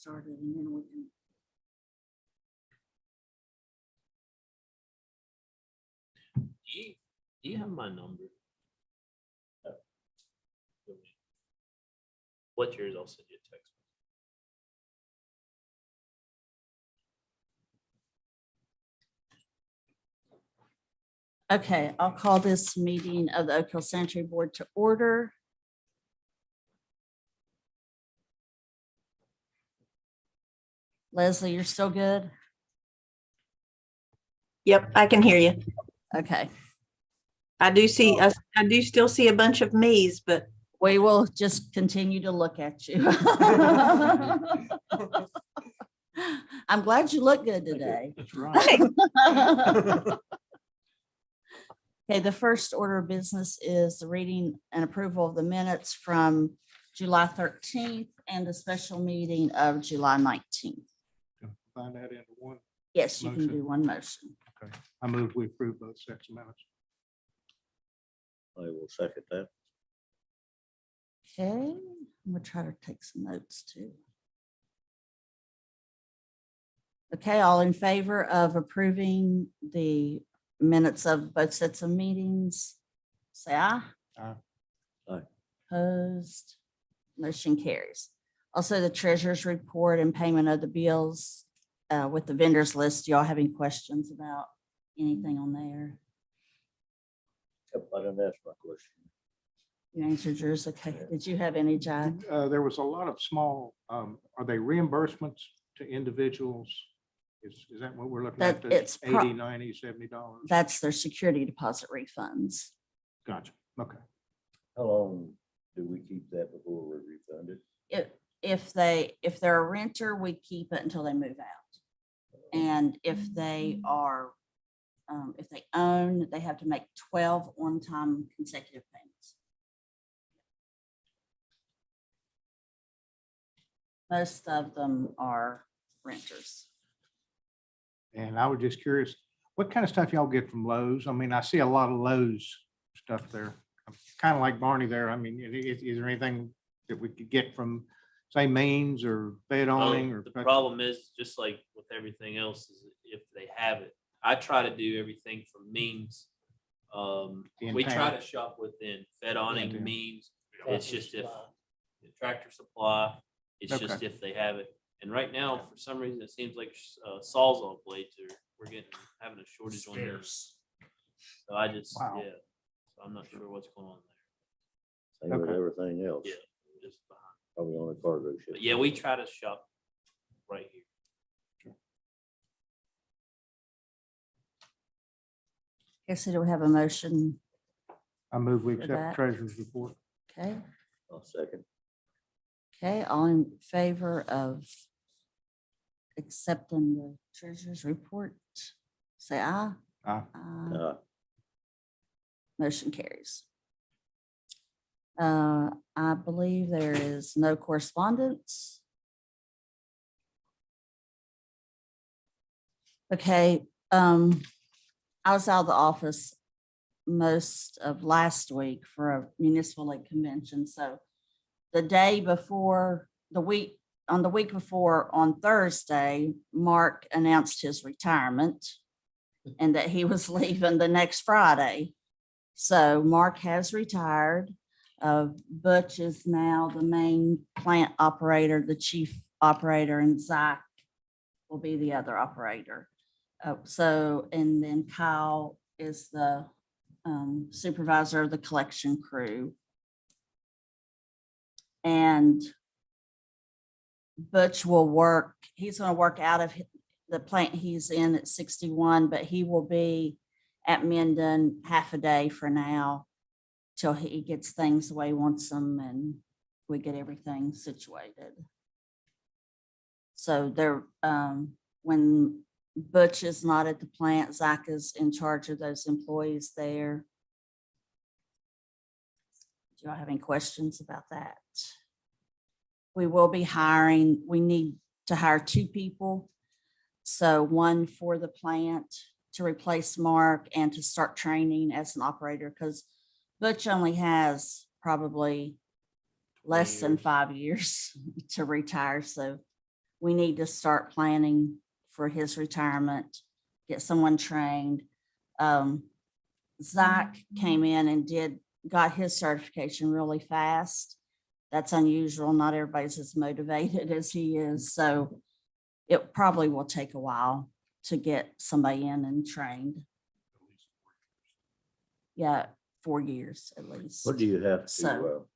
started and then we can. Do you have my number? What's yours? I'll send you a text. Okay, I'll call this meeting of the Oak Hill Sanitary Board to order. Leslie, you're still good? Yep, I can hear you. Okay, I do see, I do still see a bunch of me's, but we will just continue to look at you. I'm glad you look good today. That's right. Okay, the first order of business is the reading and approval of the minutes from July 13th and the special meeting of July 19th. Find that into one. Yes, you can Motion. do one motion. Okay. I move we approve both sets of minutes. I will second that. Okay, I'm gonna try to take some notes too. Okay, all in favor of approving the minutes of both sets of meetings, say aye. Aye. Aye. Opposed, motion carries. Also, the treasurer's report and payment of the bills with the vendors list. Y'all have any questions about anything on there? Yep, I didn't ask my question. You answered yours. Okay. Did you have any, Jack? There was a lot of small, are they reimbursements to individuals? Is that what we're looking at? That The it's pro- 80, 90, $70? That's their security deposit refunds. Gotcha. Okay. How long do we keep that before we're refunded? If they're a renter, we keep it until they move out. And if they are, if they own, they have to make 12 on-time consecutive payments. Most of them are renters. And I was just curious, what kind of stuff y'all get from Lowe's? I mean, I see a lot of Lowe's stuff there. I'm kind of like Barney there. I mean, is there anything that we could get from, say, Means or Fed awning or? The problem is, just like with everything else, is if they have it. I try to do everything from Means. In We try town. to shop within Fed awning, town. Means. It's just if the Tractor Supply, it's just Okay. if they have it. And right now, for some reason, it seems like Sawzall blades we're having a shortage on those. So I just, Wow. yeah, so I'm not sure what's going on Same with Okay. everything else, there. Yeah, just behind. probably on the cargo ship. But yeah, we try to shop right here. Okay, so do we have a motion? I move we For accept that. the treasurer's report. Okay, I'll second. okay, all in favor of accepting the treasurer's report, say aye. Aye. Aye. Motion carries. I believe there is no correspondence. Okay, I was out of the office most of last week for a municipal league convention, so the day before, the week before, on Thursday, Mark announced his retirement and that he was leaving the next Friday. So Mark has retired. Butch is now the main plant operator, the chief operator, and Zach will be the other operator. And then Kyle is the supervisor of the collection crew. And Butch will work, he's going to work out of the plant he's in at 61, but he will be at Minden half a day for now till he gets things the way he wants them and we get everything situated. So when Butch is not at the plant, Zach is in charge of those employees there. Do y'all have any questions about that? We will be hiring, we need to hire 2 people. So one for the plant to replace Mark and to start training as an operator, because Butch only has probably less than 5 years to retire. So we need to start planning for his retirement, get someone trained. Zach came in and got his certification really fast. That's unusual. Not everybody's as motivated as he is. So it probably will take a while to get somebody in and trained. Yeah, 4 years at least. What do you have So- to,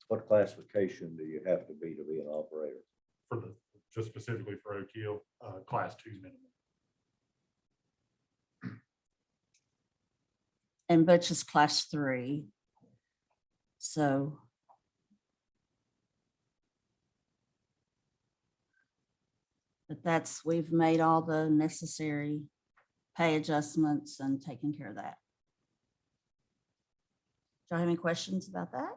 what classification do you have to be an operator? For the, just specifically for OTL, class 2 minimum. And Butch is class 3. So. But we've made all the necessary pay adjustments and taken care of that. Do you have any questions about that?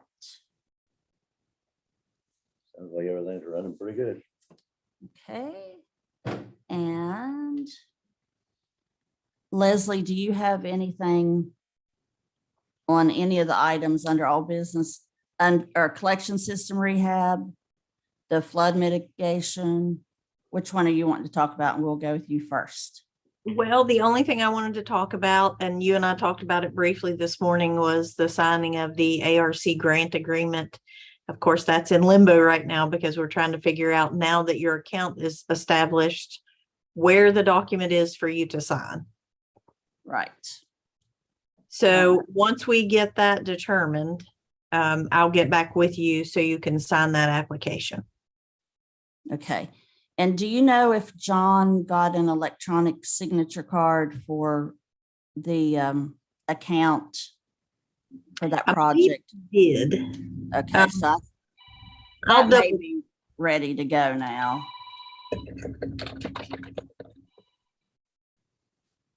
Sounds like everything's running pretty good. Okay. And Leslie, do you have anything on any of the items under all business and or collection system rehab, the flood mitigation? Which one are you wanting to talk about? And we'll go with you first. Well, the only thing I wanted to talk about, and you and I talked about it briefly this morning, was the signing of the ARC grant agreement. Of course, that's in limbo right now because we're trying to figure out, now that your account is established, where the document is for you to sign. Right. So once we get that determined, I'll get back with you so you can sign that application. Okay. And do you know if John got an electronic signature card for the account for that I believe project? he did. Okay, so I'll that may double- be ready to go now.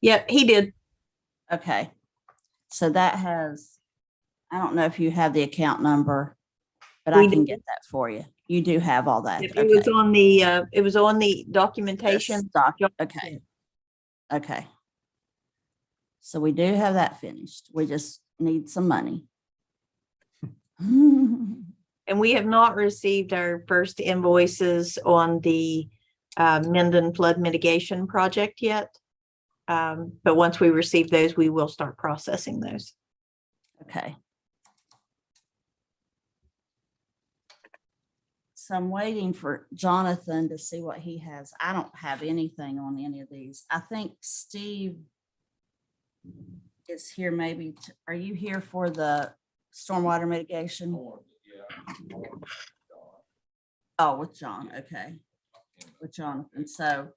Yeah, he did. Okay. So that has, I don't know if you have the account number, but I We can do. get that for you. You do have all that. It was on the documentation. This okay. Okay. So we do have that finished. We just need some money. And we have not received our first invoices on the Mendon flood mitigation project yet. But once we receive those, we will start processing those. Okay. So I'm waiting for Jonathan to see what he has. I don't have anything on any of these. I think Steve is here maybe. Are you here for the stormwater mitigation? Oh, with John, okay. With Jonathan. So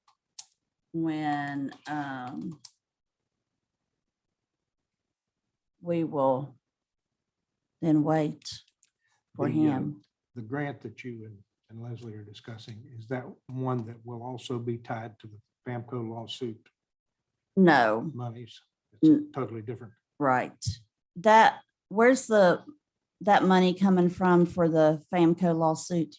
when we will then wait for The, him. The grant that you and Leslie are discussing, is that one that will also be tied to the Famco lawsuit No, monies? It's Mm. totally different. right. Where's that money coming from for the Famco lawsuit?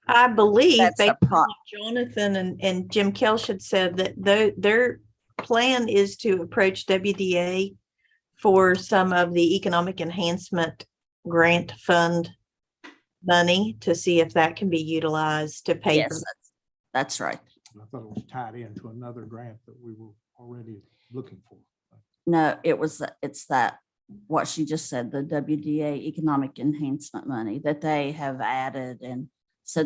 I believe That's based a on what Jonathan and Jim Kelch had said that their plan is to approach WDA for some of the economic enhancement grant fund money to see if that can be utilized to pay for Yes, that's right. I thought it was tied into another grant that we were already looking for. No, it's that, what she just said, the WDA economic enhancement money that they have added. And so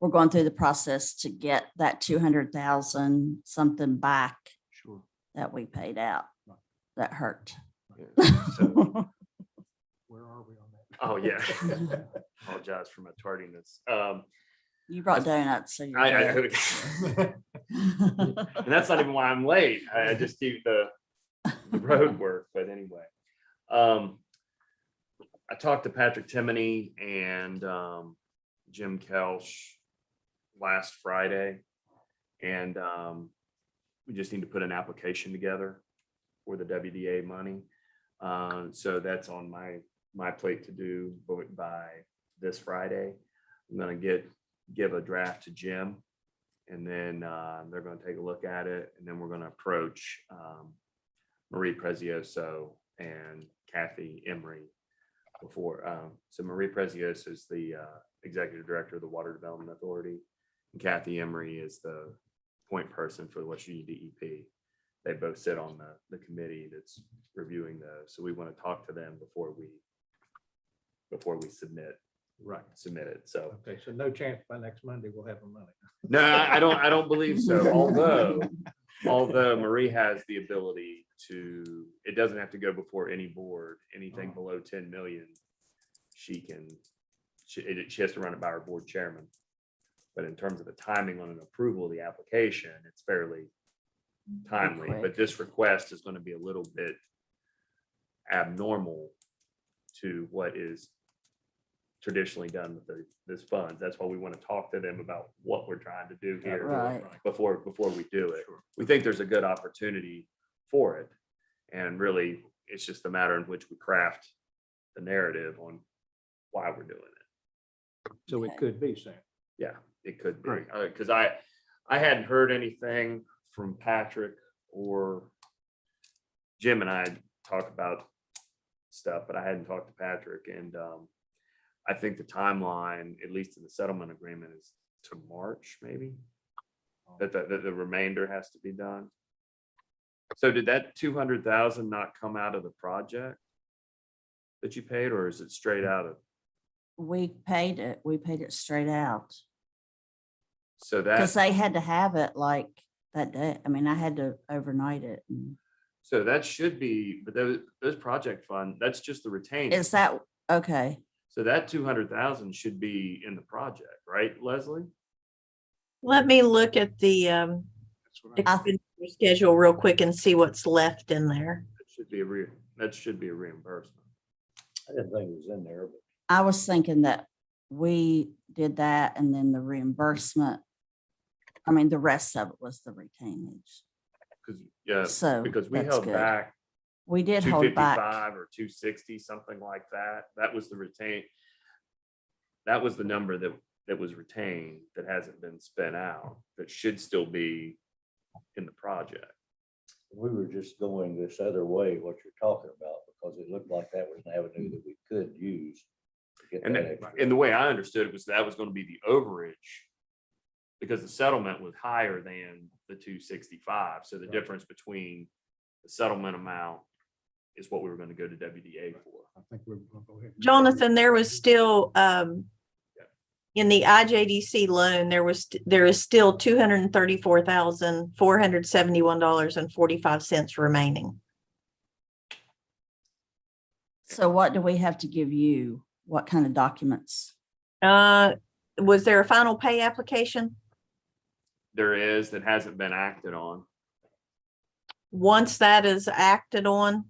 we're going through the process to get that 200,000 something back Sure. that we paid out. That hurt. So, Where are we on that? oh, yeah. Apologize for my tardiness. You brought donuts, so you're I, good. and that's not even why I'm late. I just do the road work, but anyway. I talked to Patrick Timoney and Jim Kelch last Friday, and we just need to put an application together for the WDA money. So that's on my plate to do by this Friday. I'm gonna give a draft to Jim, and then they're gonna take a look at it, and then we're gonna approach Marie Prezioso and Kathy Emery before. So Marie Prezioso is the executive director of the Water Development Authority. And Kathy Emery is the point person for the West Virginia DEP. They both sit on the committee that's reviewing those. So we want to talk to them before we submit it. So Okay, so no chance by next Monday we'll have the money. no, I don't believe so. Although Marie has the ability to, it doesn't have to go before any board, anything below 10 million. She has to run it by her board chairman. But in terms of the timing on an approval of the application, it's fairly timely, quick. but this request is going to be a little bit abnormal to what is traditionally done with this funds. That's why we want to talk to them about what we're trying to do here Right. before we do it. We think there's a good opportunity for it. And really, it's just a matter in which we craft the narrative on why we're doing it. So it Okay. could be soon. Yeah, it could be. Great. Because I hadn't heard anything from Patrick or Jim, and I talked about stuff, but I hadn't talked to Patrick. And I think the timeline, at least in the settlement agreement, is to March, maybe, that the remainder has to be done. So did that 200,000 not come out of the project that you paid, or is it straight out of? We paid it straight out. So Because that, they had to have it like that day. I mean, I had to overnight it. so that should be, but those project fund, that's just the retained. Is that, okay, So that 200,000 should be in the project, right, Leslie? Let me look at the That's what I- expenditure schedule real quick and see what's left in there. That should be a reimbursement. I didn't think it was in there, but I was thinking that we did that and then the reimbursement. I mean, the rest of it was the retainage. Because because we that's held good. back We did hold back. 255 or 260, something like that. That was the retained. That was the number that was retained that hasn't been spent out, that should still be in the project. we were just going this other way, what you're talking about, because it looked like that was an avenue that we could use to get And that then- extra. and the way I understood it was that was going to be the overage, because the settlement was higher than the 265. So the Right. difference between the settlement amount is what we were going to go to WDA for. I think we'll go ahead. Jonathan, there was still, in the IJDC loan, there is still $234,471.45 remaining. So what do we have to give you? What kind of documents? Was there a final pay application? There is, that hasn't been acted on. Once that is acted on,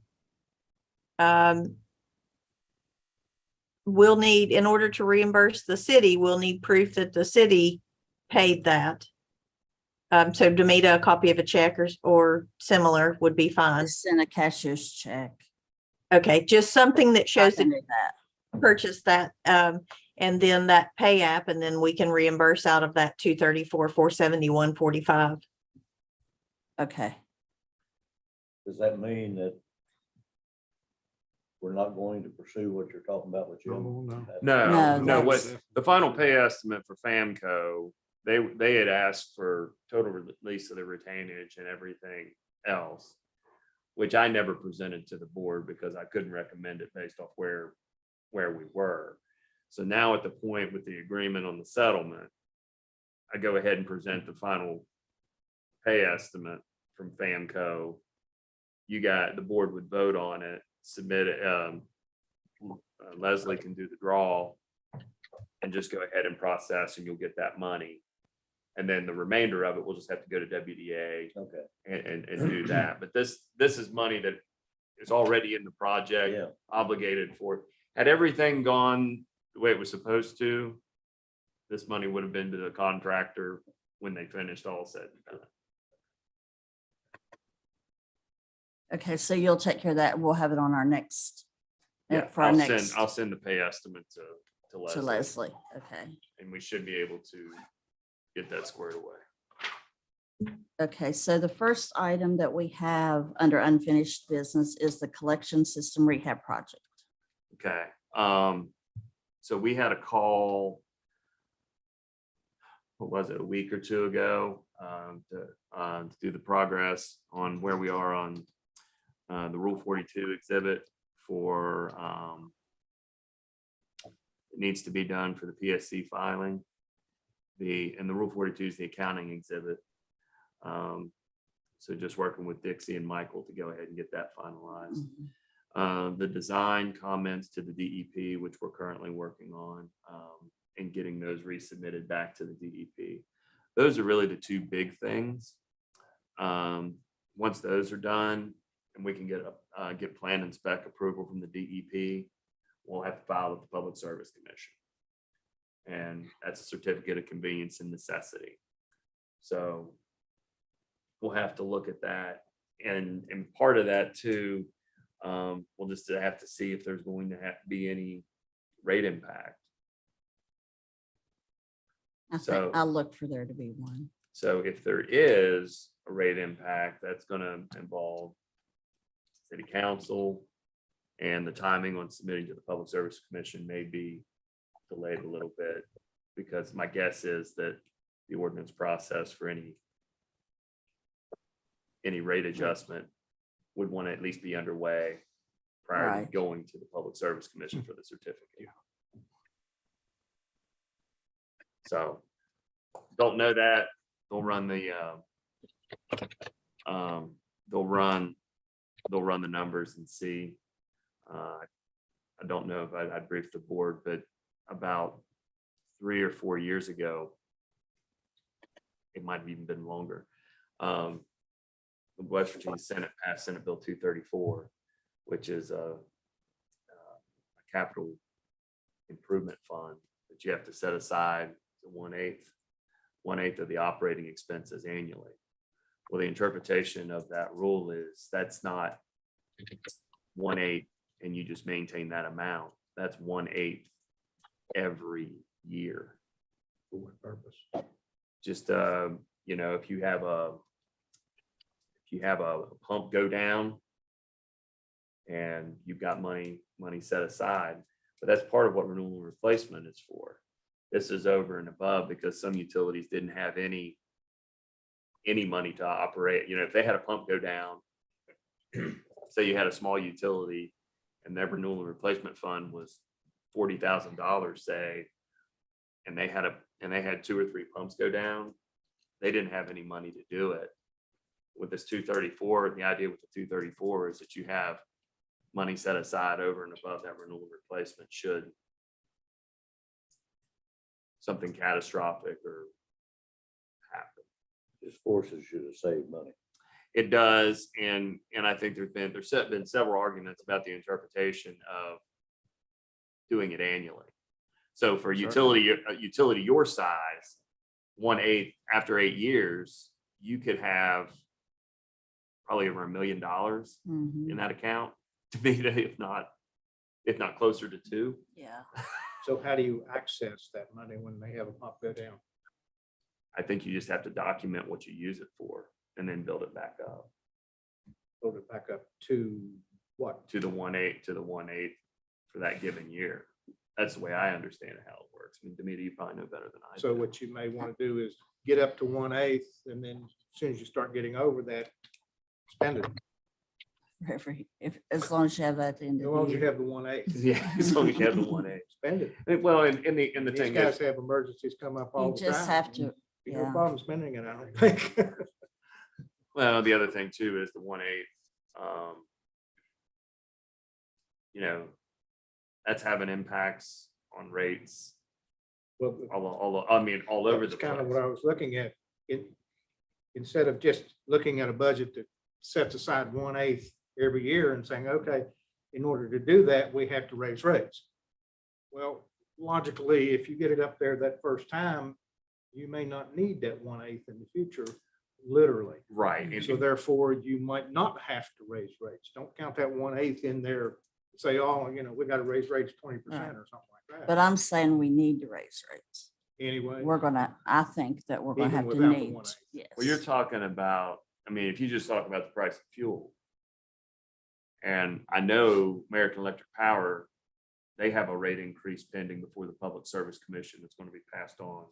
we'll need, in order to reimburse the city, we'll need proof that the city paid that. So Demita, a copy of a check or similar would be fine. Just send a cashier's check. Okay, just something that I shows can that do that. you purchased that, and then that pay app, and then we can reimburse out of that 234,471.45. Okay. Does that mean that we're not going to pursue what you're talking about with Jim? No, no. No, No, what, that's- the final pay estimate for Famco, they had asked for total release of the retainage and everything else, which I never presented to the board because I couldn't recommend it based off where we were. So now at the point with the agreement on the settlement, I go ahead and present the final pay estimate from Famco. The board would vote on it, submit it. Leslie can do the draw and just go ahead and process, and you'll get that money. And then the remainder of it, we'll just have to go to WDA Okay, and do that. But this is money that is already in the project, yeah, obligated for. Had everything gone the way it was supposed to, this money would have been to the contractor when they finished, all said and done. Okay, so you'll take care of that. We'll have it on our next. Yeah, For our I'll next, send the pay estimate to to Leslie, Leslie. Okay. and we should be able to get that squared away. Okay, so the first item that we have under unfinished business is the collection system rehab project. Okay, So we had a call, what was it, a week or two ago, to do the progress on where we are on the Rule 42 exhibit for it needs to be done for the PSC filing. And the Rule 42 is the accounting exhibit. So just working with Dixie and Michael to go ahead and get that finalized. The design comments to the DEP, which we're currently working on, and getting those resubmitted back to the DEP. Those are really the two big things. Once those are done and we can get plan and spec approval from the DEP, we'll have to file with the Public Service Commission. And that's a certificate of convenience and necessity. So we'll have to look at that. And part of that too, we'll just have to see if there's going to have to be any rate impact. I So- think I'll look for there to be one. So if there is a rate impact, that's going to involve city council, and the timing on submitting to the Public Service Commission may be delayed a little bit, because my guess is that the ordinance process for any rate adjustment would want to at least be underway prior to Right. going to the Public Service Commission for the certificate. So don't know that. They'll run the they'll run the numbers and see. I don't know if I'd briefed the board, but about 3 or 4 years ago, it might have even been longer. The West Virginia Senate passed Senate Bill 234, which is a capital improvement fund that you have to set aside to 1/8 of the operating expenses annually. Well, the interpretation of that rule is that's not 1/8 and you just maintain that amount. That's 1/8 every year. For what purpose? Just if you have a pump go down and you've got money set aside, but that's part of what renewal and replacement is for. This is over and above, because some utilities didn't have any money to operate. If they had a pump go down, say you had a small utility and their renewal and replacement fund was $40,000, say, and they had 2 or 3 pumps go down, they didn't have any money to do it. With this 234, the idea with the 234 is that you have money set aside over and above that renewal and replacement should something catastrophic or happen. Just forces you to save money. It does, and I think there's been several arguments about the interpretation of doing it annually. So for a utility your size, 1/8 after 8 years, you could have probably over $1 million Mhm. in that account, to be, if not closer to 2. Yeah. So how do you access that money when they have a pump go down? I think you just have to document what you use it for and then build it back up Build it back up to what? to the 1/8 for that given year. That's the way I understand it, how it works. I mean, Demita, you probably know better than I do. So what you may want to do is get up to 1/8, and then as soon as you start getting over that, spend it. As long as you have that at the end As of long the as you year. have the 1/8, Yeah, as long as you have the 1/8. spend it. Well, and the These thing guys is, have emergencies come up all You the just time. have to, You No yeah. problem spending it, I don't think. well, the other thing too is the 1/8. That's having impacts on rates Well, all over the that's kind of what place. I was looking at. Instead of just looking at a budget that sets aside 1/8 every year and saying, okay, in order to do that, we have to raise rates. Well, logically, if you get it up there that first time, you may not need that 1/8 in the future, literally. Right. And So therefore, you might not have to raise rates. Don't count that 1/8 in there. Say, oh, we got to raise rates 20% or something like that. But I'm saying we need to raise rates. Anyway, I think that we're gonna Even have to without the need, 1/8. yes. well, you're talking about, if you just talk about the price of fuel. And I know American Electric Power, they have a rate increase pending before the Public Service Commission that's going to be passed on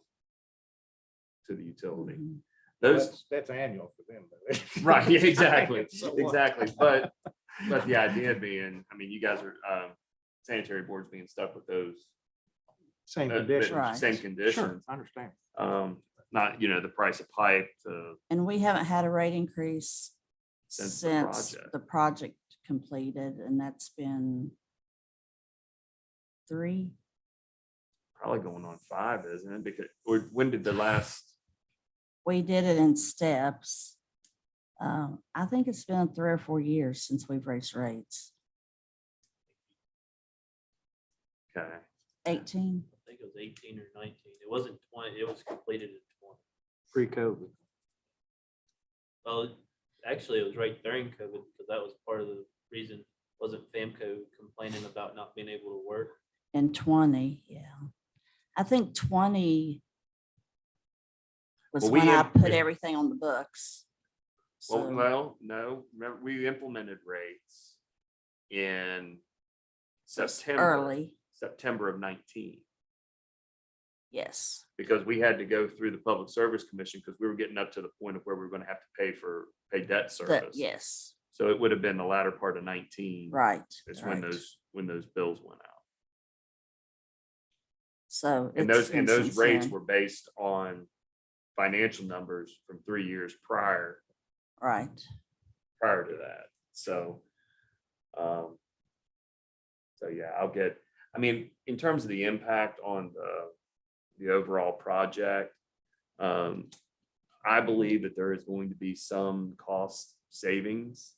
to the utility. Mhm. Those, That's annual for them. though. right, yeah, exactly, So what? exactly. But the idea being, I mean, you guys are, sanitary boards being stuck with those Same conditions. Right. same Sure, conditions. I understand. Not, the price of pipe to, And we haven't had a rate increase Since since the project. the project completed, and that's been 3. probably going on 5, isn't it? Because, or when did the last, We did it in steps. I think it's been 3 or 4 years since we've raised rates. okay, 18. I think it was 18 or 19. It wasn't 20, it was completed in 20. Pre-COVID. Well, actually, it was right during COVID because that was part of the reason. Wasn't Famco complaining about not being able to work? In 20, yeah. I think 20 was Well, when I put we- everything on the books. So, no, remember, we implemented rates in it's September early, of 19. yes. Because we had to go through the Public Service Commission because we were getting up to the point of where we were going to have to pay debt service. Yes, So it would have been the latter part of 19. right. Is right. when those bills went out. So. And it's those been since rates then. were based on financial numbers from 3 years prior Right. to that. So, yeah, I mean, in terms of the impact on the overall project, I believe that there is going to be some cost savings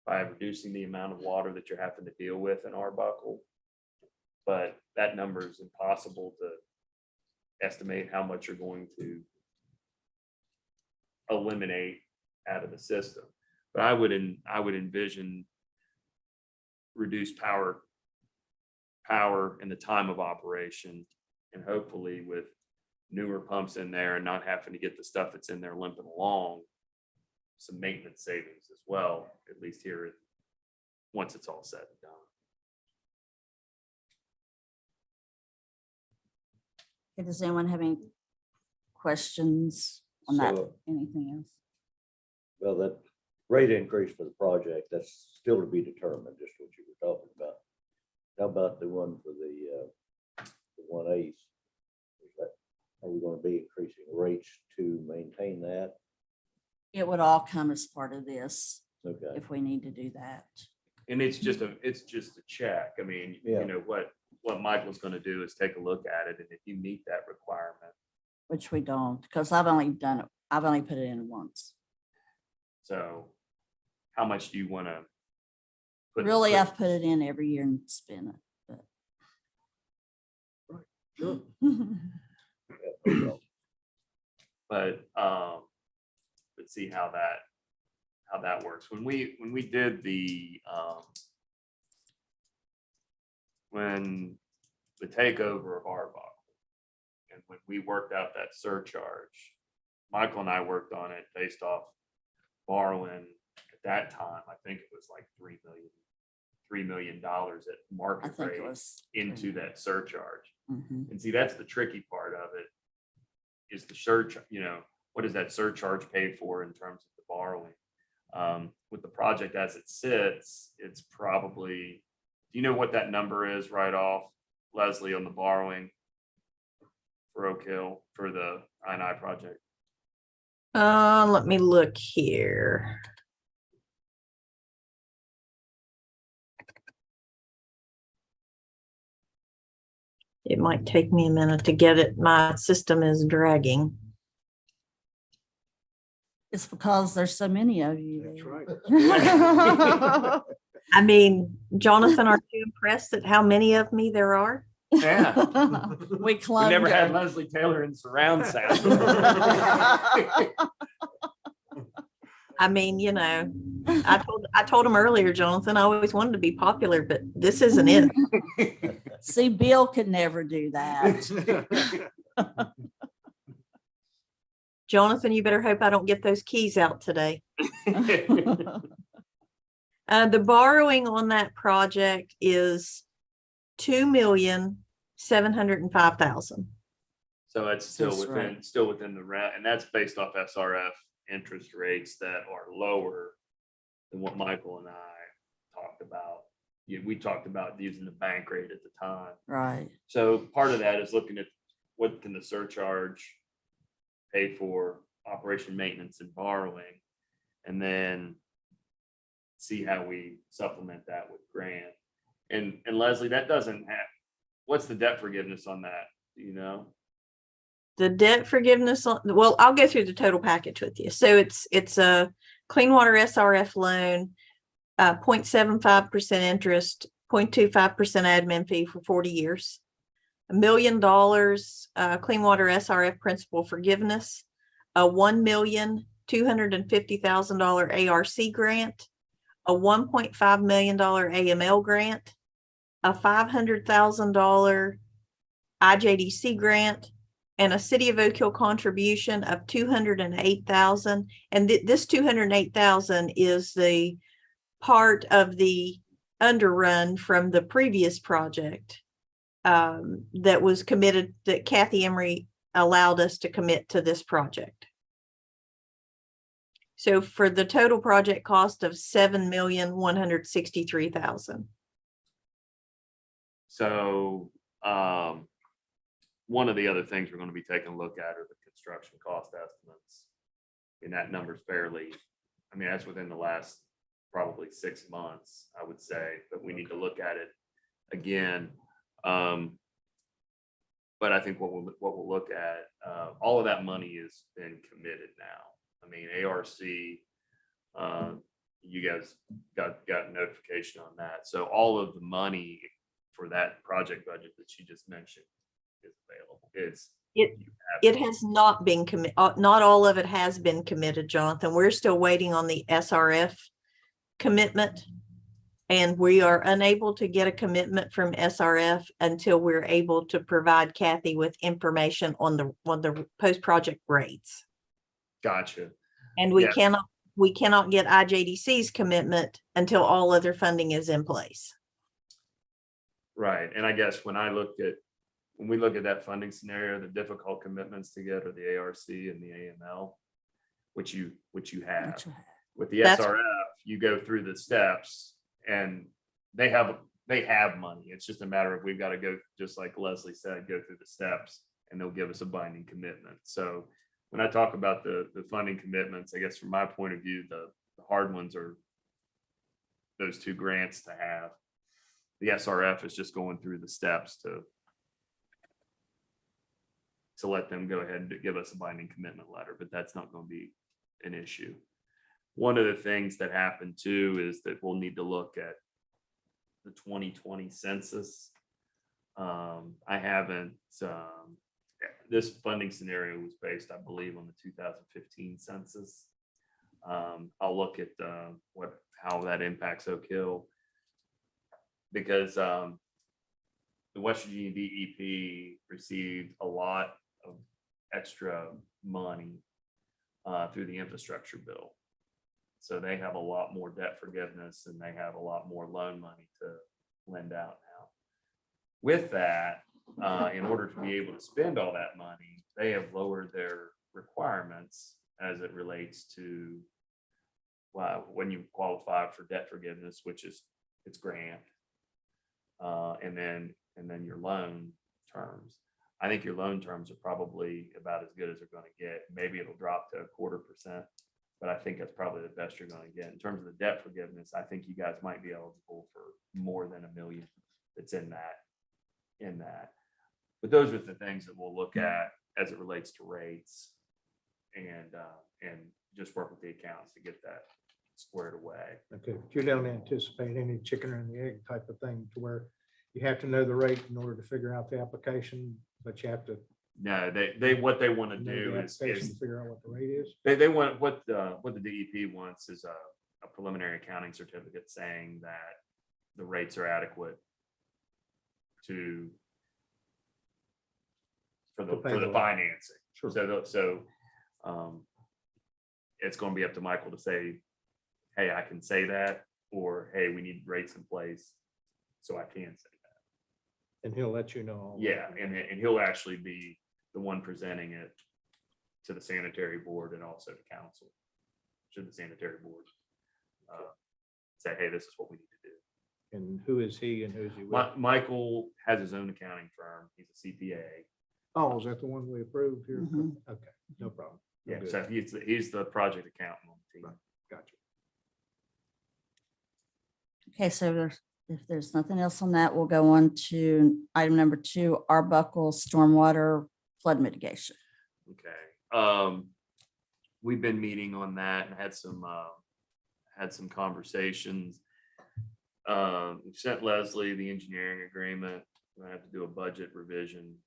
by reducing the amount of water that you're having to deal with in Arbuckle. But that number is impossible to estimate how much you're going to eliminate out of the system. But I would envision reduced power and the time of operation, and hopefully with newer pumps in there and not having to get the stuff that's in there limping along, some maintenance savings as well, at least here, once it's all said and done. Okay, does anyone have any questions on that? So- Anything else? Well, that rate increase for the project, that's still to be determined, just what you were talking about. How about the one for the 1/8? Are we gonna be increasing rates to maintain that? It would all come as part of this Okay, if we need to do that. And it's just a check. I mean, Yeah. what Michael's gonna do is take a look at it, and if you meet that requirement, Which we don't, because I've only put it in once. so how much do you wanna put? Really, I've put it in every year and spent it, sure. but. But let's see how that works. When we did when the takeover of Arbuckle, and when we worked out that surcharge, Michael and I worked on it based off borrowing at that time. I think it was like $3 million at I market think it rate was. into that surcharge. Mhm. And see, that's the tricky part of it, is the surcharge, what does that surcharge pay for in terms of the borrowing? With the project as it sits, it's probably, do you know what that number is right off, Leslie, on the borrowing for Oak Hill for the I&I project? Let me look here. It might take me a minute to get it. My system is dragging. It's because there's so many of you. That's there. right. I mean, Jonathan, are you impressed at how many of me there are? Yeah. We We clung. never had to- Leslie Taylor in surround sound. I mean, I told him earlier, Jonathan, I always wanted to be popular, but this isn't it. See, Bill could never do that. Jonathan, you better hope I don't get those keys out today. The borrowing on that project is $2,705,000. So it's That's right. still within the rent, and that's based off SRF interest rates that are lower than what Michael and I talked about. We talked about using the bank rate at the time. Right. So part of that is looking at what can the surcharge pay for operation, maintenance, and borrowing, and then see how we supplement that with grant. And Leslie, that doesn't have, what's the debt forgiveness on that? Do you know? The debt forgiveness, well, I'll go through the total package with you. So it's a clean water SRF loan, 0.75% interest, 0.25% admin fee for 40 years, $1 million clean water SRF principal forgiveness, a $1,250,000 ARC grant, a $1.5 million AML grant, a $500,000 IJDC grant, and a City of Oak Hill contribution of $208,000. And this $208,000 is the part of the underrun from the previous project that was committed, that Kathy Emery allowed us to commit to this project. So for the total project cost of $7,163,000. So one of the other things we're going to be taking a look at are the construction cost estimates. And that number's fairly, I mean, that's within the last probably 6 months, I would say, but we need to look at it again. But I think what we'll look at, all of that money has been committed now. I mean, ARC, you guys got notification on that. So all of the money for that project budget that you just mentioned is available. It has not been committed. Not all of it has been committed, Jonathan. We're still waiting on the SRF commitment. And we are unable to get a commitment from SRF until we're able to provide Kathy with information on the post-project rates. Gotcha. And we Yes. cannot get IJDC's commitment until all other funding is in place. Right. And I guess when we look at that funding scenario, the difficult commitments to get are the ARC and the AML, which you have. With the SRF, you go through the steps and they have money. It's just a matter of, we've got to go, just like Leslie said, go through the steps and they'll give us a binding commitment. So when I talk about the funding commitments, I guess from my point of view, the hard ones are those 2 grants to have. The SRF is just going through the steps to let them go ahead and give us a binding commitment letter, but that's not going to be an issue. One of the things that happened too is that we'll need to look at the 2020 census. I haven't, this funding scenario was based, I believe, on the 2015 census. I'll look at how that impacts Oak Hill, because the West Virginia DEP received a lot of extra money through the infrastructure bill. So they have a lot more debt forgiveness and they have a lot more loan money to lend out now. With that, in order to be able to spend all that money, they have lowered their requirements as it relates to when you qualify for debt forgiveness, which is it's grant, and then your loan terms. I think your loan terms are probably about as good as they're going to get. Maybe it'll drop to 0.25%, but I think that's probably the best you're going to get. In terms of the debt forgiveness, I think you guys might be eligible for more than $1 million that's in that. But those are the things that we'll look at as it relates to rates and just work with the accounts to get that squared away. Okay, but you don't anticipate any chicken and the egg type of thing to where you have to know the rate in order to figure out the application, but you have to No, they what they want to know do the is application to figure out what the rate is. they want what the DEP wants is a preliminary accounting certificate saying that the rates are adequate for the financing. Sure. So it's going to be up to Michael to say, hey, I can say that, or hey, we need rates in place, so I can say that. And he'll let you know. all Yeah, that. and he'll actually be the one presenting it to the sanitary board and also to council. Should the sanitary board say, hey, this is what we need to do. And who is he and who's he with? Michael has his own accounting firm. He's a CPA. Oh, is that the one we approved here? Mhm. Okay, no problem. Yeah, Good. so he's the project accountant on the team. Gotcha. Okay, so if there's nothing else on that, we'll go on to item number 2, Arbuckle Stormwater Flood Mitigation. Okay. We've been meeting on that and had some conversations. We've sent Leslie the engineering agreement. I have to do a budget revision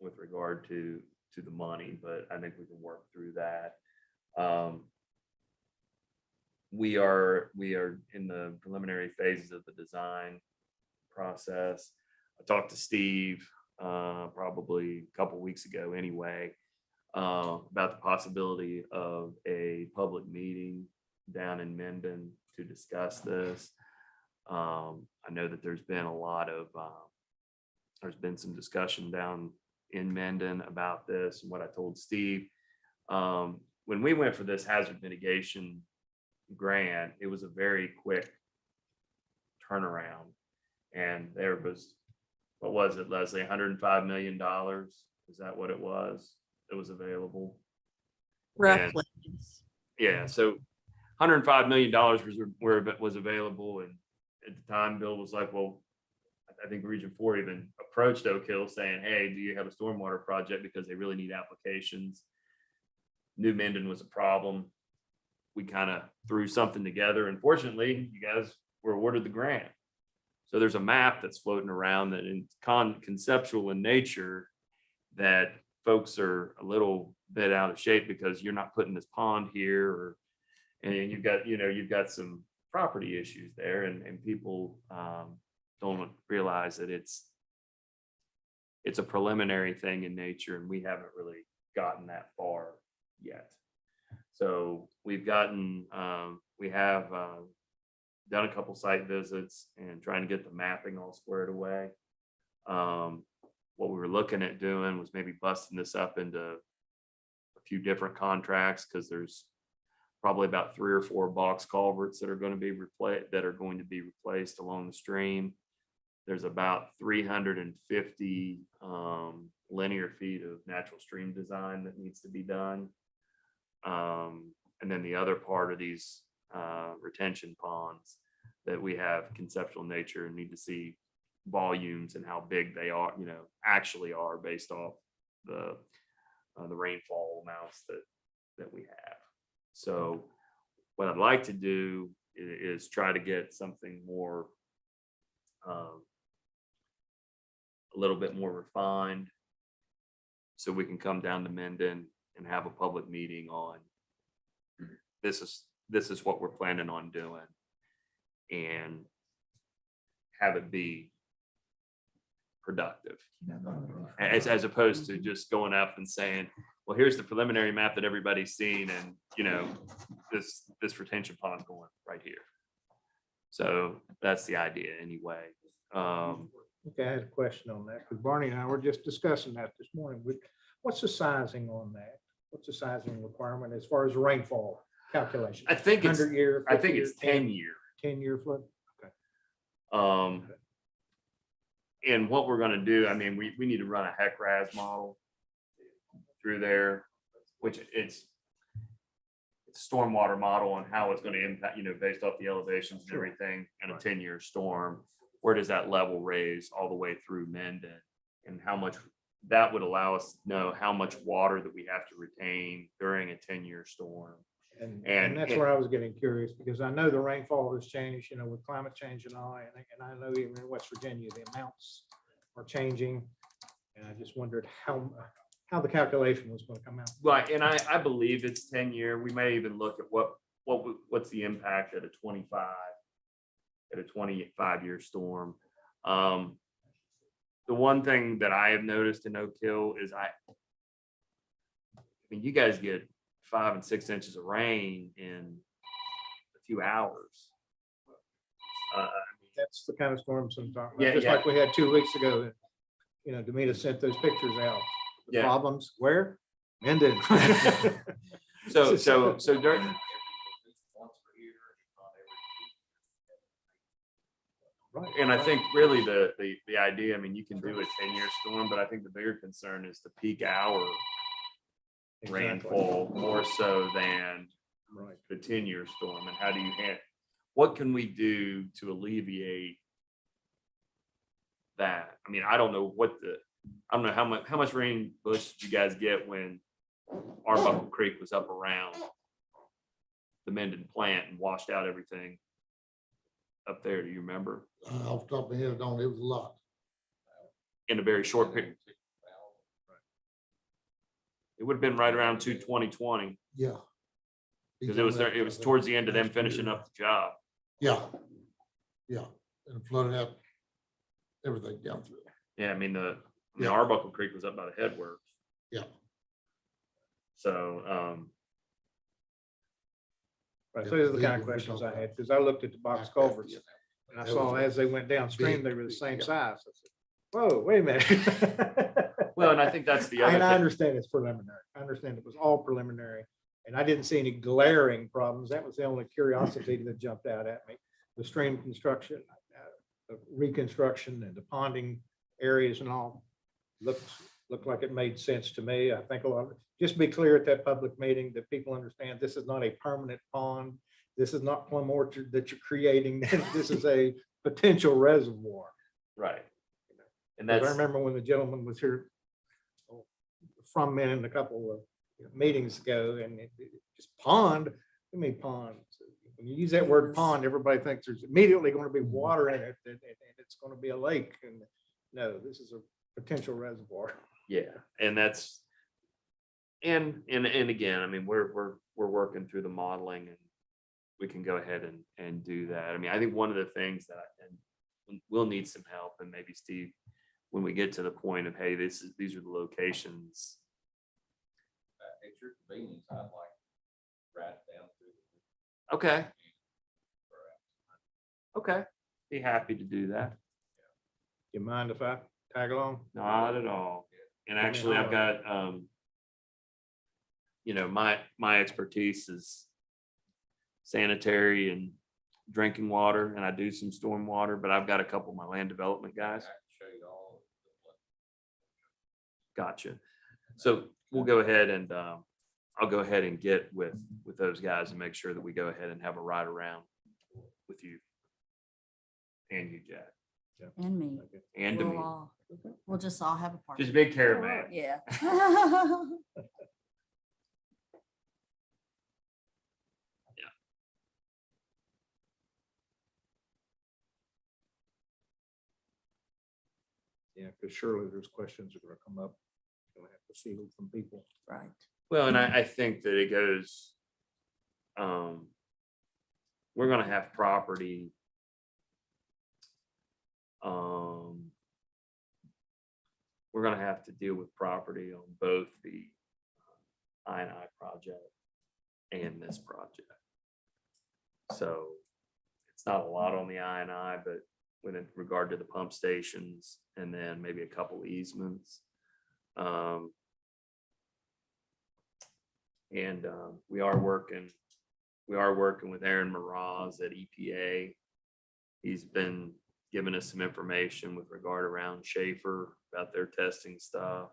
with regard to the money, but I think we can work through that. We are in the preliminary phases of the design process. I talked to Steve probably a couple weeks ago anyway, about the possibility of a public meeting down in Mendon to discuss this. I know that there's been some discussion down in Mendon about this, and what I told Steve, when we went for this hazard mitigation grant, it was a very quick turnaround. And there was, what was it, Leslie, $105 million? Is that what it was? It was available. Roughly. Yeah, so $105 million was available. And at the time, Bill was like, well, I think Region 4 even approached Oak Hill saying, hey, do you have a stormwater project? Because they really need applications. New Mendon was a problem. We kind of threw something together. And fortunately, you guys were awarded the grant. So there's a map that's floating around that is conceptual in nature, that folks are a little bit out of shape because you're not putting this pond here, and you've got some property issues there, and people don't realize that it's a preliminary thing in nature, and we haven't really gotten that far yet. So we have done a couple site visits and trying to get the mapping all squared away. What we were looking at doing was maybe busting this up into a few different contracts, because there's probably about 3 or 4 box culverts that are going to be replaced along the stream. There's about 350 linear feet of natural stream design that needs to be done. And then the other part of these retention ponds that we have conceptual nature and need to see volumes and how big they are, actually are, based off the rainfall amounts that we have. So what I'd like to do is try to get something more, a little bit more refined, so we can come down to Mendon and have a public meeting on this is what we're planning on doing, and have it be productive, as opposed to just going up and saying, well, here's the preliminary map that everybody's seen, and this retention pond going right here. So that's the idea anyway. Okay, I had a question on that, because Barney and I were just discussing that this morning. What's the sizing on that? What's the sizing requirement as far as rainfall calculation? I think it's 100-year. 10-year. 10-year flood. And what we're gonna do, I mean, we need to run a HEC-RAS model through there, which it's a stormwater model on how it's gonna impact, based off the elevations and everything, and a 10-year storm. Where does that level raise all the way through Mendon, and how much that would allow us to know how much water that we have to retain during a 10-year storm. And that's where I was getting curious, because I know the rainfall has changed, with climate change and all, and I know even in West Virginia, the amounts are changing. And I just wondered how the calculation was going to come out. Right, and I believe it's 10-year. We may even look at what's the impact at a 25-year storm. The one thing that I have noticed in Oak Hill is I mean, you guys get 5 and 6 inches of rain in a few hours. That's the kind of storm sometimes, Yeah, just yeah. like we had 2 weeks ago. you know, Demita sent those pictures out. The Yeah. problems where? Mendon. So during, Right, and I right. think really the idea, I mean, you can do a 10-year storm, but I think the bigger concern is the peak hour Exactly. rainfall more so than Right. the 10-year storm. And how do you what can we do to alleviate that? I mean, I don't know I don't know how much rain, Bush, did you guys get when Arbuckle Creek was up around the Mendon plant and washed out everything up there? Do you remember? Off the top of my head, I don't, it was a lot. In a very short period. It would have been right around 2020, Yeah. because it was towards the end of them finishing up the job. Yeah. Yeah, and flooded out everything down through. Yeah, I mean, Yeah. Arbuckle Creek was up by the headworks. Yeah. So, Right, so those are the kind of questions I had, because I looked at the box culverts and I saw as they went downstream, they were the same size. I said, whoa, wait a minute. well, and I think that's the other And I thing. understand it's preliminary. I understand it was all preliminary. And I didn't see any glaring problems. That was the only curiosity that jumped out at me. The stream construction, the reconstruction and the ponding areas and all looked like it made sense to me. I think a lot of it, just be clear at that public meeting that people understand this is not a permanent pond. This is not Plum Orchard that you're creating. This is a potential reservoir. Right. And 'Cause I that's, remember when the gentleman was here from Mendon a couple of meetings ago, and just pond, I mean pond. When you use that word pond, everybody thinks there's immediately going to be water in it, and it's going to be a lake. And no, this is a potential reservoir. yeah, and that's, and again, I mean, we're working through the modeling, and we can go ahead and do that. I mean, I think one of the things that we'll need some help, and maybe Steve, when we get to the point of, hey, these are the locations. At your convenience, I'd like right down through. Okay. Okay. Be happy to do that. You mind if I tag along? Not at all. And actually, I've got, my expertise is sanitary and drinking water, and I do some storm water, but I've got a couple of my land development guys. I can show you all. Gotcha. So we'll go ahead and, I'll go ahead and get with those guys and make sure that we go ahead and have a ride around with you. And you, Jack, And me. and to me. We'll just all have a party. Just big caravan. Yeah. Yeah, because surely there's questions that are going to come up. Gonna have to see from people. Right. Well, and I think that it goes, we're gonna have property. We're gonna have to deal with property on both the I&I project and this project. So it's not a lot on the I&I, but with regard to the pump stations and then maybe a couple easements. And we are working with Aaron Mraz at EPA. He's been giving us some information with regard around Schaefer about their testing stuff.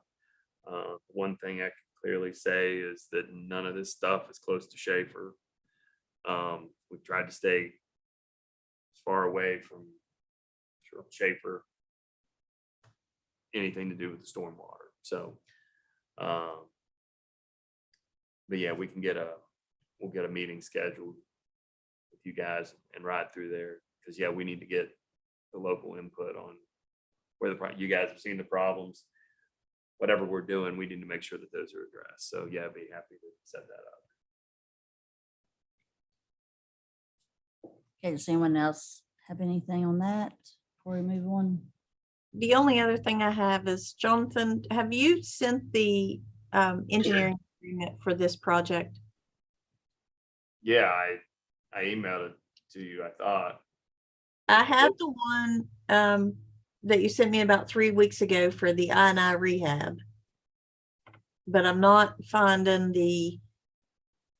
One thing I can clearly say is that none of this stuff is close to Schaefer. We've tried to stay as far away from Schaefer, anything to do with the stormwater. So, but yeah, we'll get a meeting scheduled with you guys and ride through there. Cause yeah, we need to get the local input on where you guys have seen the problems. Whatever we're doing, we need to make sure that those are addressed. So yeah, I'd be happy to set that up. Okay, does anyone else have anything on that before we move on? The only other thing I have is, Jonathan, have you sent the engineering agreement for this project? Yeah, I emailed it to you, I thought. I have the one that you sent me about 3 weeks ago for the I&I rehab. But I'm not finding the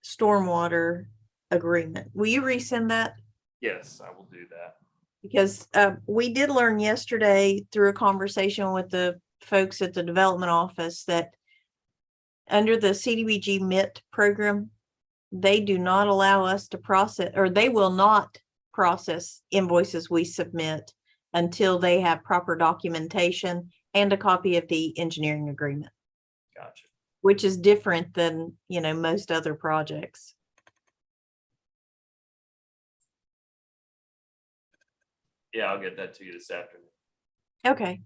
stormwater agreement. Will you resend that? Yes, I will do that. Because we did learn yesterday through a conversation with the folks at the development office that under the CDBG MIT program, they do not allow us to process, or they will not process invoices we submit until they have proper documentation and a copy of the engineering agreement, Gotcha. which is different than, you know, most other projects. Yeah, I'll get that to you this afternoon. Okay.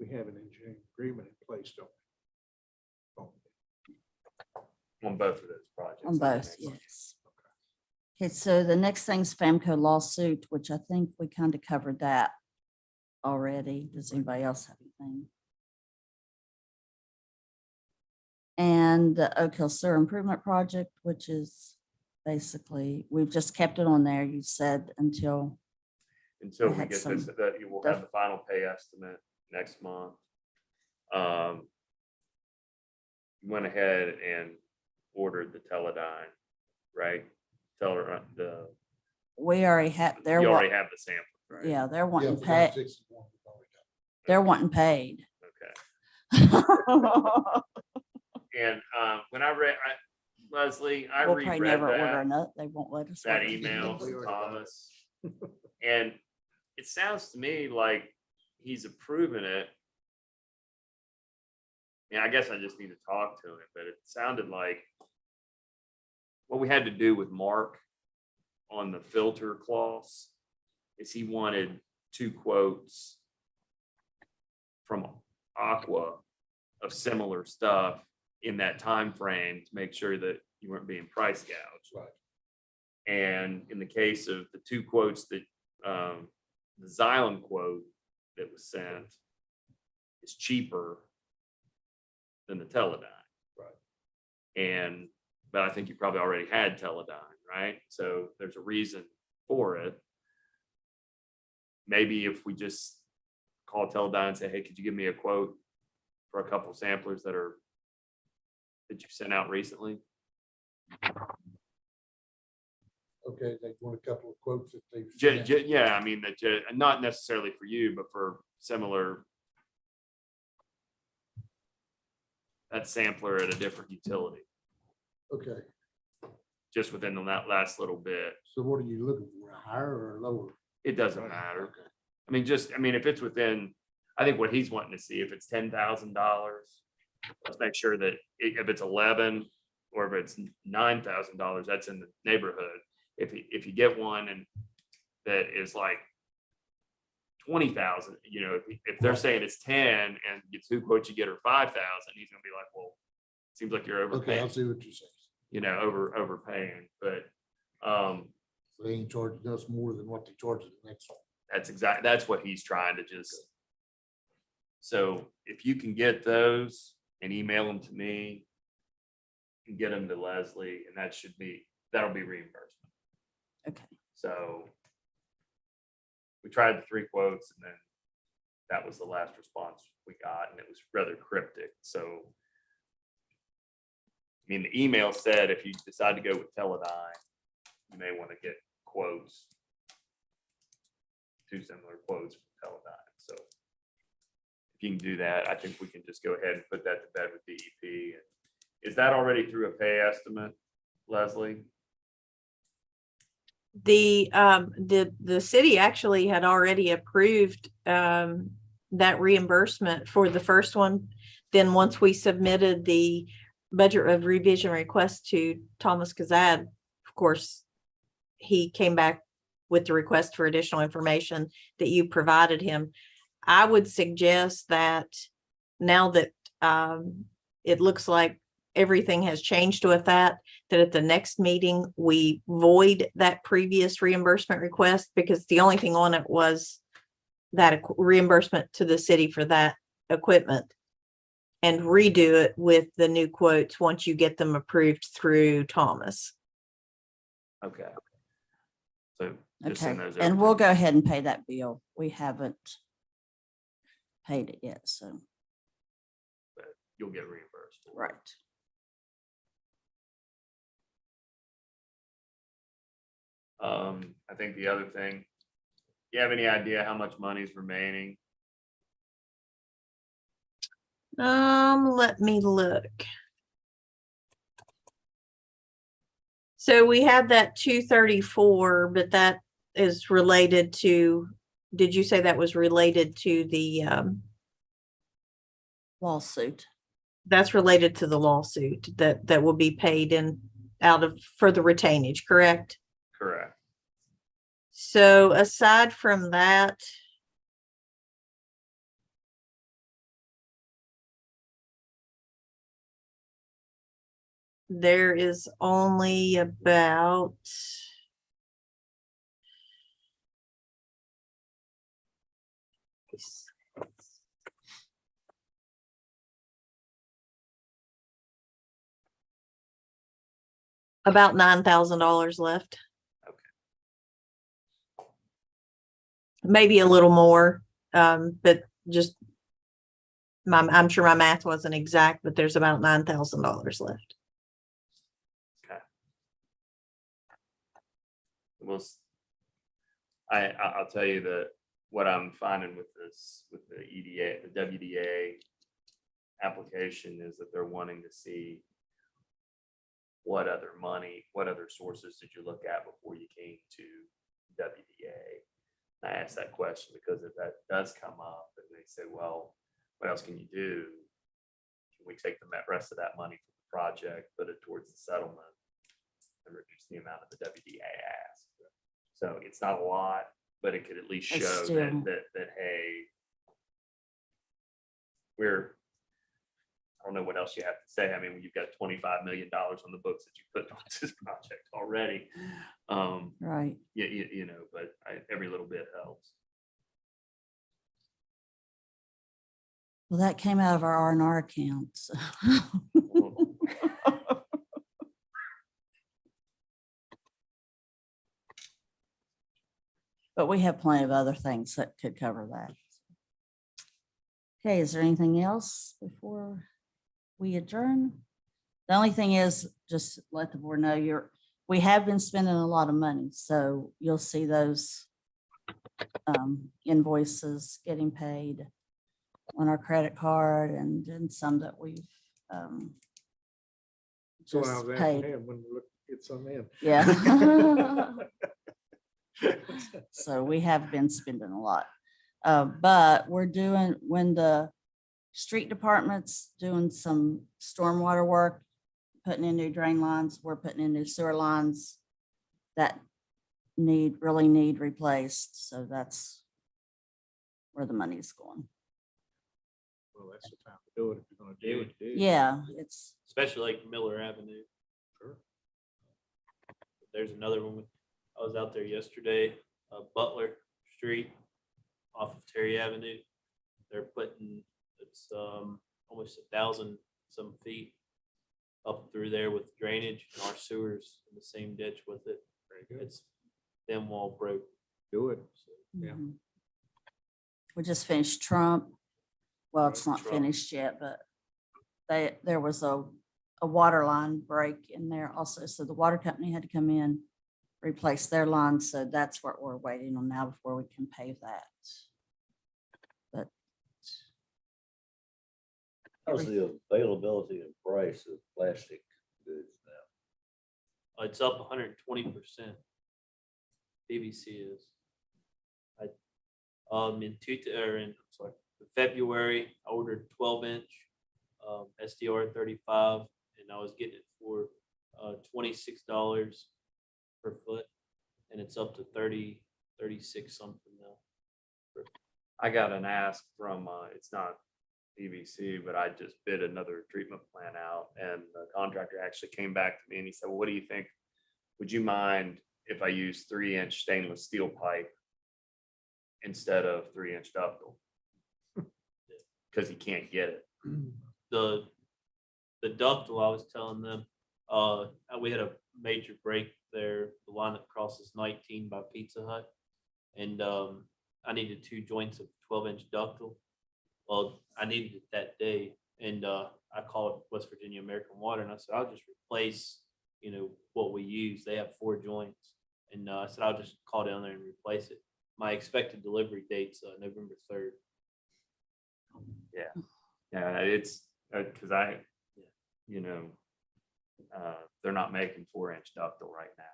We have an engineering agreement in place, don't we? On both of those projects. On both, yes. Okay, so the next thing's Famco lawsuit, which I think we kind of covered that already. Does anybody else have anything? And the Oak Hill Sewer Improvement Project, which is basically, we've just kept it on there, you said, until, Until I we had get this, some that you will have the final pay estimate next month. Went ahead and ordered the Teledyne, right? The, we already have, they're, you already have the sample, right? yeah, they're Yeah, wanting for paid, 961, we've already got they're wanting paid. Okay. And when I read, Leslie, I We'll probably reread never order that, another, they won't let us. that order email another. from Thomas. And it sounds to me like he's approving it. And I guess I just need to talk to him, but it sounded like what we had to do with Mark on the filter clause is he wanted 2 quotes from Aqua of similar stuff in that time frame to make sure that you weren't being price gouged. Right. And in the case of the 2 quotes that the Xylem quote that was sent is cheaper than the Teledyne. Right. But I think you probably already had Teledyne, right? So there's a reason for it. Maybe if we just call Teledyne and say, hey, could you give me a quote for a couple samplers that you sent out recently? Okay, they want a couple of quotes that they've. Yeah, I mean, not necessarily for you, but for similar. That sampler at a different utility, Okay, just within that last little bit. so what are you looking for, a higher or a lower? It doesn't matter. Okay. I mean, if it's within, I think what he's wanting to see, if it's $10,000, let's make sure that if it's 11 or if it's $9,000, that's in the neighborhood. If you get one and that is like 20,000, you know, if they're saying it's 10 and you 2 quotes, you get her 5,000, he's gonna be like, well, seems like you're Okay, overpaying, I'll see what you're saying. you know, overpaying, but They ain't charging us more than what they charge the next one. that's what he's trying to just. So if you can get those and email them to me and get them to Leslie, and that'll be reimbursement. Okay, So we tried the 3 quotes and then that was the last response we got, and it was rather cryptic. So, I mean, the email said if you decide to go with Teledyne, you may want to get quotes, 2 similar quotes from Teledyne. So if you can do that, I think we can just go ahead and put that to bed with DEP. Is that already through a pay estimate, Leslie? The city actually had already approved that reimbursement for the first one. Then once we submitted the budget of revision request to Thomas Kazad, of course, he came back with the request for additional information that you provided him. I would suggest that now that it looks like everything has changed with that at the next meeting, we void that previous reimbursement request, because the only thing on it was that reimbursement to the city for that equipment, and redo it with the new quotes once you get them approved through Thomas. Okay. So just send Okay, those. and over we'll to go me. ahead and pay that bill. We haven't paid it yet, so, You'll get reimbursed. for it. right. I think the other thing, you have any idea how much money's remaining? Let me look. So we have that 234, but that is related to, did you say that was related to the, Lawsuit. that's related to the lawsuit that will be paid in out of for the retainage, correct? Correct. So aside from that, there is only about $9,000 left. Okay. Maybe a little more, but just I'm sure my math wasn't exact, but there's about $9,000 left. We'll, I'll tell you that what I'm finding with this, with the EDA, the WDA application is that they're wanting to see what other money, what other sources did you look at before you came to WDA? I asked that question because if that does come up and they say, well, what else can you do? Can we take the rest of that money from the project, put it towards the settlement and reduce the amount of the WDA ask? So it's not a lot, but it could at least It's show still- that, hey, I don't know what else you have to say. I mean, when you've got $25 million on the books that you put on this project already. Right. You know, but every little bit helps. Well, that came out of our R&R accounts. But we have plenty of other things that could cover that. Okay, is there anything else before we adjourn? The only thing is, just let the board know we have been spending a lot of money, so you'll see those invoices getting paid on our credit card and some that we've So I just was asking paid. him when we look, get some in. Yeah. So we have been spending a lot. But we're doing, when the street department's doing some stormwater work, putting in new drain lines, we're putting in new sewer lines that really need replaced. So that's where the money's going. Well, that's the time to do it if you're gonna do it. Yeah, it's, Especially like Miller Avenue. Sure. There's another one. I was out there yesterday, Butler Street off of Terry Avenue. They're putting, it's almost 1,000 some feet up through there with drainage, and our sewers in the same ditch with it. Very good. It's them wall broke. Do it. Yeah. mhm. We just finished Trump. Well, it's not Trump. finished yet, but there was a water line break in there also. So the water company had to come in, replace their line. So that's what we're waiting on now before we can pave that. But How's the availability and price of plastic goods now? It's up 120%. PVC is. In February, I ordered 12-inch SDR 35, and I was getting it for $26 per foot, and it's up to 36 something now. I got an ask from, it's not PVC, but I just bid another treatment plant out and the contractor actually came back to me and he said, well, what do you think? Would you mind if I use 3-inch stainless steel pipe instead of 3-inch ductile? Because he can't get it. The ductile, I was telling them, we had a major break there, the line that crossed across is 19 by Pizza Hut. And I needed 2 joints of 12-inch ductile. Well, I needed it that day, and I called West Virginia American Water, and I said, I'll just replace, what we use. They have 4 joints, and I said, I'll just call down there and replace it. My expected delivery date's November 3rd. Yeah, it's, cause they're not making 4-inch ductile right now.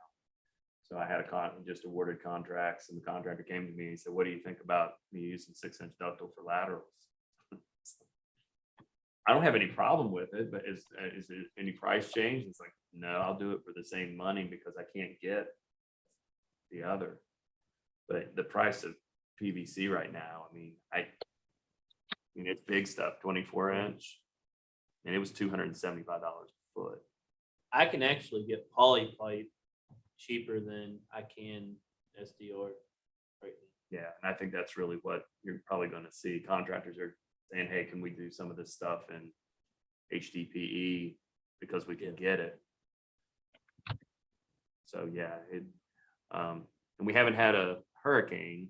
So I had just awarded contracts, and the contractor came to me and he said, what do you think about me using 6-inch ductile for laterals? I don't have any problem with it, but is there any price change? It's like, no, I'll do it for the same money because I can't get the other. But the price of PVC right now, I mean, it's big stuff, 24-inch, and it was $275 a foot. I can actually get poly pipe cheaper than I can SDR right now. Yeah, and I think that's really what you're probably going to see. Contractors are saying, hey, can we do some of this stuff in HDPE because we can get it. So yeah, and we haven't had a hurricane,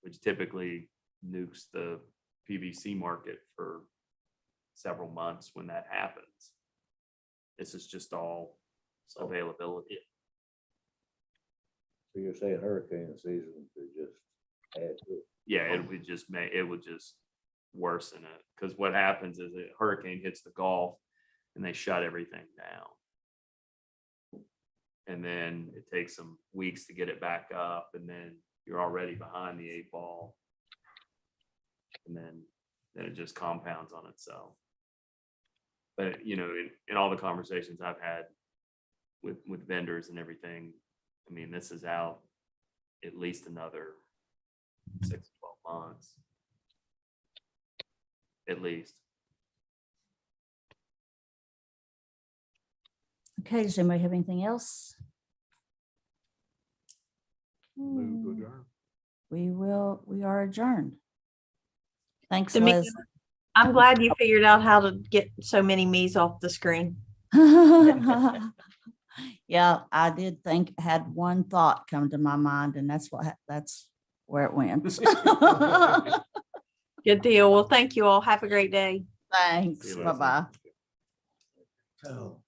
which typically nukes the PVC market for several months when that happens. This is just all availability. So you're saying hurricane season could just add to it? Yeah, it would just worsen it, because what happens is a hurricane hits the Gulf and they shut everything down. And then it takes some weeks to get it back up, and then you're already behind the 8 ball. And then it just compounds on itself. But in all the conversations I've had with vendors and everything, I mean, this is out at least another 6 to 12 months. At least. Okay, does anybody have anything else? Move to adjourn. We are adjourned. Thanks, Tamika, Liz. I'm glad you figured out how to get so many me's off the screen. Yeah, I did had one thought come to my mind, and that's where it went. Good deal. Well, thank you all. Have a great day. Thanks. See you, Leslie. Bye-bye. Oh.